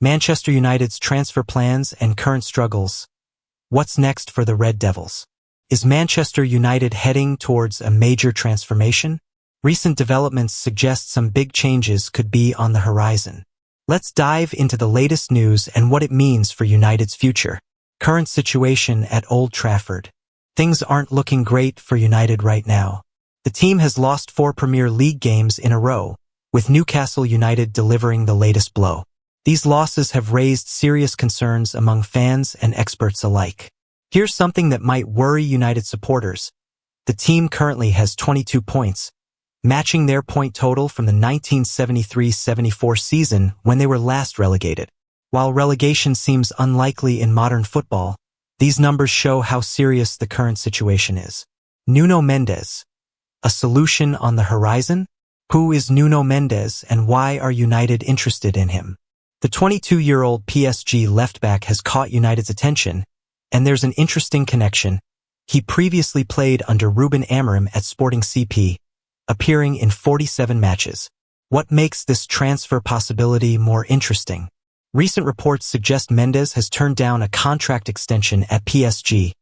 Manchester United's transfer plans and current struggles. What's next for the Red Devils? Is Manchester United heading towards a major transformation? Recent developments suggest some big changes could be on the horizon. Let's dive into the latest news and what it means for United's future. Current situation at Old Trafford. Things aren't looking great for United right now. The team has lost 4 Premier League games in a row, with Newcastle United delivering the latest blow. These losses have raised serious concerns among fans and experts alike. Here's something that might worry United supporters. The team currently has 22 points, matching their point total from the 1973-74 season when they were last relegated. While relegation seems unlikely in modern football, these numbers show how serious the current situation is. Nuno Mendes. A solution on the horizon? Who is Nuno Mendes and why are United interested in him? The 22-year-old PSG left-back has caught United's attention, and there's an interesting connection. He previously played under Ruben Amorim at Sporting CP, appearing in 47 matches. What makes this transfer possibility more interesting? Recent reports suggest Mendes has turned down a contract extension at PSG,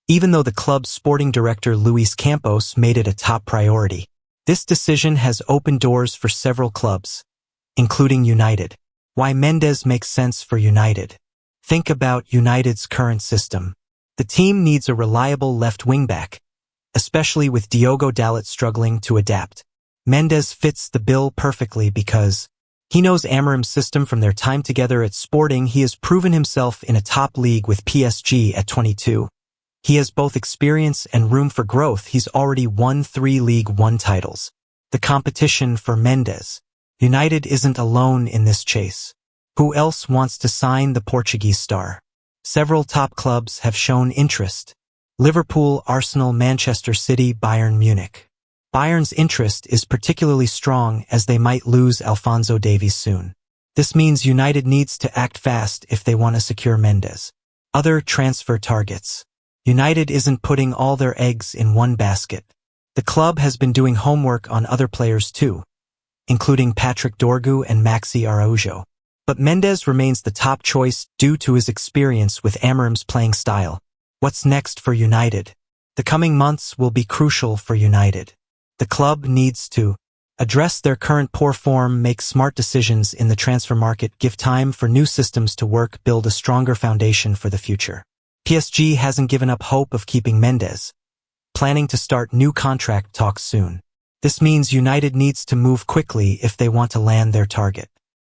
even though the club's sporting director Luis Campos made it a top priority. This decision has opened doors for several clubs, including United. Why Mendes makes sense for United? Think about United's current system. The team needs a reliable left wing-back, especially with Diogo Dalot struggling to adapt. Mendes fits the bill perfectly because he knows Amorim's system from their time together at Sporting. He has proven himself in a top league with PSG at 22. He has both experience and room for growth. He's already won 3 League One titles. The competition for Mendes. United isn't alone in this chase. Who else wants to sign the Portuguese star? Several top clubs have shown interest. Liverpool, Arsenal, Manchester City, Bayern Munich. Bayern's interest is particularly strong as they might lose Alphonso Davies soon. This means United needs to act fast if they want to secure Mendes. Other transfer targets. United isn't putting all their eggs in one basket. The club has been doing homework on other players too, including Patrick Dorgu and Maxi Araujo. But Mendes remains the top choice due to his experience with Amorim's playing style. What's next for United? The coming months will be crucial for United. The club needs to address their current poor form, make smart decisions in the transfer market, give time for new systems to work, build a stronger foundation for the future. PSG hasn't given up hope of keeping Mendes, planning to start new contract talks soon. This means United needs to move quickly if they want to land their target.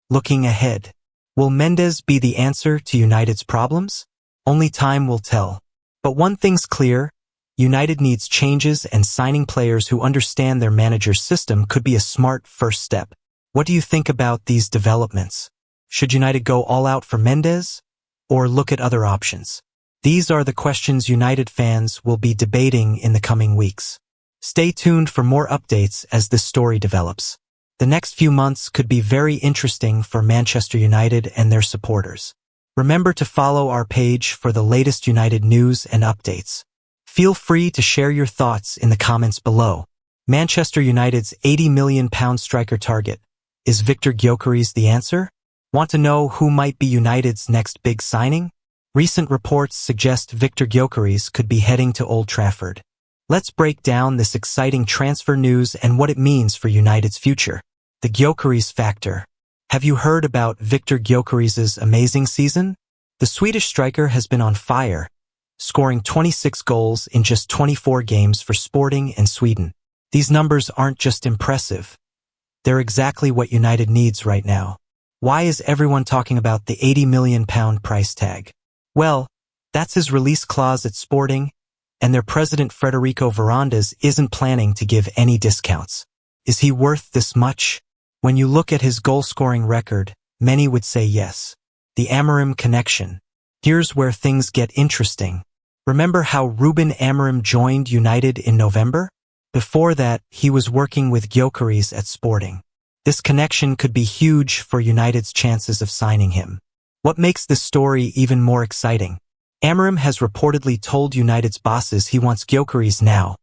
Looking ahead, will Mendes be the answer to United's problems? Only time will tell. But one thing's clear, United needs changes, and signing players who understand their manager's system could be a smart first step. What do you think about these developments? Should United go all out for Mendes, or look at other options? These are the questions United fans will be debating in the coming weeks. Stay tuned for more updates as this story develops. The next few months could be very interesting for Manchester United and their supporters. Remember to follow our page for the latest United news and updates. Feel free to share your thoughts in the comments below. Manchester United's £80 million striker target. Is Victor Gyokeres the answer? Want to know who might be United's next big signing? Recent reports suggest Victor Gyokeres could be heading to Old Trafford. Let's break down this exciting transfer news and what it means for United's future. The Gyokeres factor. Have you heard about Victor Gyokeres' amazing season? The Swedish striker has been on fire, scoring 26 goals in just 24 games for Sporting and Sweden. These numbers aren't just impressive. They're exactly what United needs right now. Why is everyone talking about the £80 million price tag? Well, that's his release clause at Sporting, and their president Federico Varandas isn't planning to give any discounts. Is he worth this much? When you look at his goal-scoring record, many would say yes. The Amorim connection. Here's where things get interesting. Remember how Ruben Amorim joined United in November? Before that, he was working with Gyokeres at Sporting. This connection could be huge for United's chances of signing him. What makes this story even more exciting? Amorim has reportedly told United's bosses he wants Gyokeres now,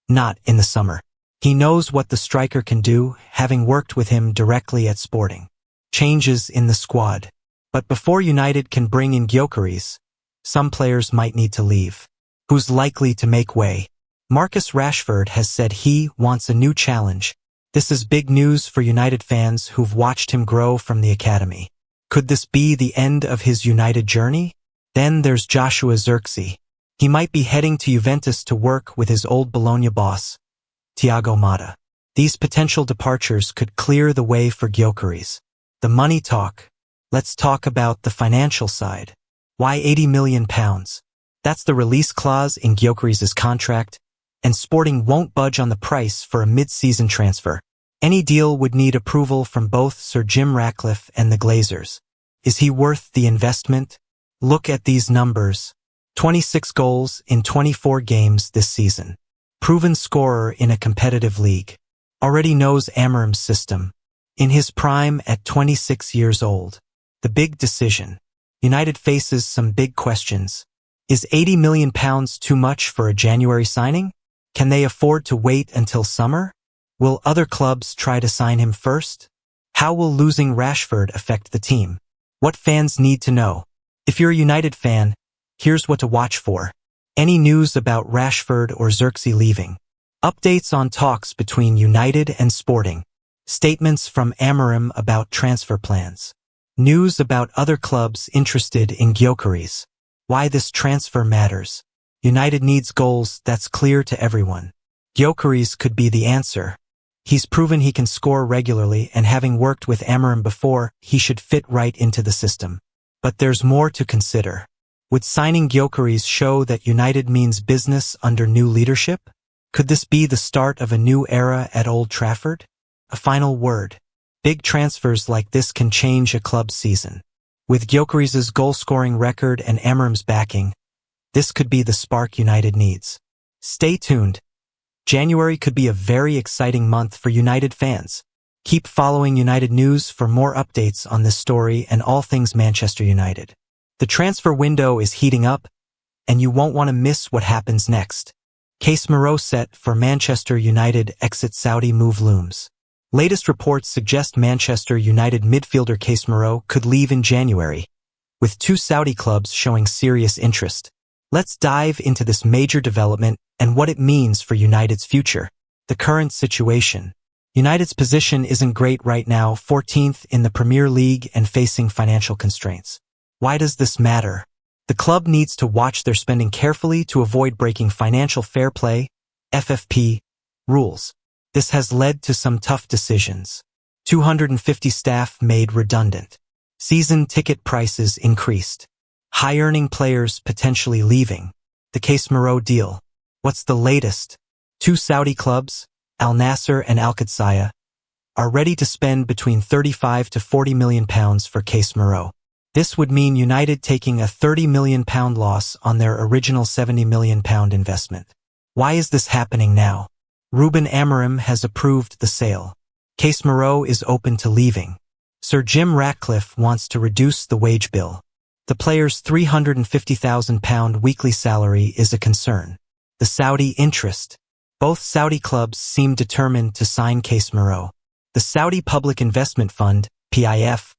not in the summer. He knows what the striker can do, having worked with him directly at Sporting. Changes in the squad. But before United can bring in Gyokeres, some players might need to leave. Who's likely to make way? Marcus Rashford has said he wants a new challenge. This is big news for United fans who've watched him grow from the academy. Could this be the end of his United journey? Then there's Joshua Zirkzee. He might be heading to Juventus to work with his old Bologna boss, Thiago Motta. These potential departures could clear the way for Gyokeres. The money talk. Let's talk about the financial side. Why £80 million? That's the release clause in Gyokeres' contract, and Sporting won't budge on the price for a mid-season transfer. Any deal would need approval from both Sir Jim Ratcliffe and the Glazers. Is he worth the investment? Look at these numbers. 26 goals in 24 games this season. Proven scorer in a competitive league. Already knows Amorim's system. In his prime at 26 years old. The big decision. United faces some big questions. Is £80 million too much for a January signing? Can they afford to wait until summer? Will other clubs try to sign him first? How will losing Rashford affect the team? What fans need to know? If you're a United fan, here's what to watch for. Any news about Rashford or Zirkzee leaving? Updates on talks between United and Sporting. Statements from Amorim about transfer plans. News about other clubs interested in Gyokeres. Why this transfer matters. United needs goals, that's clear to everyone. Gyokeres could be the answer. He's proven he can score regularly, and having worked with Amorim before, he should fit right into the system. But there's more to consider. Would signing Gyokeres show that United means business under new leadership? Could this be the start of a new era at Old Trafford? A final word. Big transfers like this can change a club's season. With Gyokeres' goal-scoring record and Amorim's backing, this could be the spark United needs. Stay tuned. January could be a very exciting month for United fans. Keep following United News for more updates on this story and all things Manchester United. The transfer window is heating up, and you won't want to miss what happens next. Casemiro set for Manchester United exit Saudi move looms. Latest reports suggest Manchester United midfielder Casemiro could leave in January, with 2 Saudi clubs showing serious interest. Let's dive into this major development and what it means for United's future. The current situation. United's position isn't great right now, 14th in the Premier League and facing financial constraints. Why does this matter? The club needs to watch their spending carefully to avoid breaking financial fair play, FFP, rules. This has led to some tough decisions. 250 staff made redundant. Season ticket prices increased. High-earning players potentially leaving. The Casemiro deal. What's the latest? 2 Saudi clubs, Al Nassr and Al Qadsiya, are ready to spend between £35 to £40 million for Casemiro. This would mean United taking a £30 million loss on their original £70 million investment. Why is this happening now? Ruben Amorim has approved the sale. Casemiro is open to leaving. Sir Jim Ratcliffe wants to reduce the wage bill. The player's £350,000 weekly salary is a concern. The Saudi interest. Both Saudi clubs seem determined to sign Casemiro. The Saudi Public Investment Fund, PIF,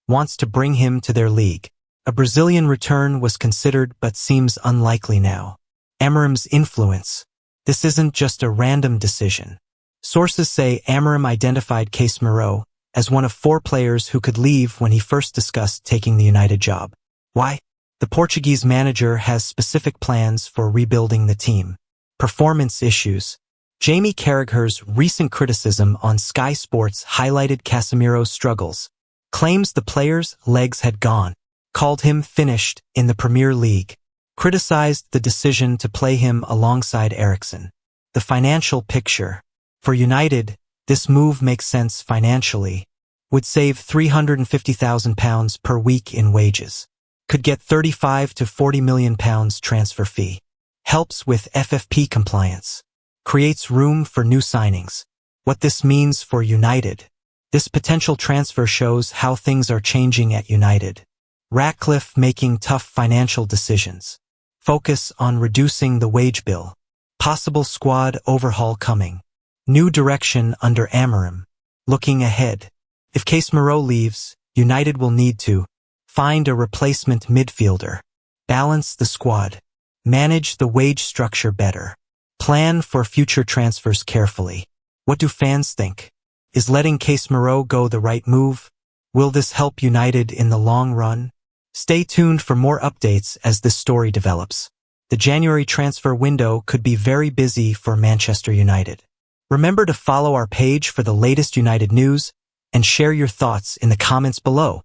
wants to bring him to their league. A Brazilian return was considered but seems unlikely now. Amorim's influence. This isn't just a random decision. Sources say Amorim identified Casemiro as one of 4 players who could leave when he first discussed taking the United job. Why? The Portuguese manager has specific plans for rebuilding the team. Performance issues. Jamie Carragher's recent criticism on Sky Sports highlighted Casemiro's struggles. Claims the player's legs had gone. Called him finished in the Premier League. Criticized the decision to play him alongside Eriksen. The financial picture. For United, this move makes sense financially. Would save £350,000 per week in wages. Could get £35 to £40 million transfer fee. Helps with FFP compliance. Creates room for new signings. What this means for United. This potential transfer shows how things are changing at United. Ratcliffe making tough financial decisions. Focus on reducing the wage bill. Possible squad overhaul coming. New direction under Amorim. Looking ahead. If Casemiro leaves, United will need to Find a replacement midfielder. Balance the squad. Manage the wage structure better. Plan for future transfers carefully. What do fans think? Is letting Casemiro go the right move? Will this help United in the long run? Stay tuned for more updates as this story develops. The January transfer window could be very busy for Manchester United. Remember to follow our page for the latest United news and share your thoughts in the comments below.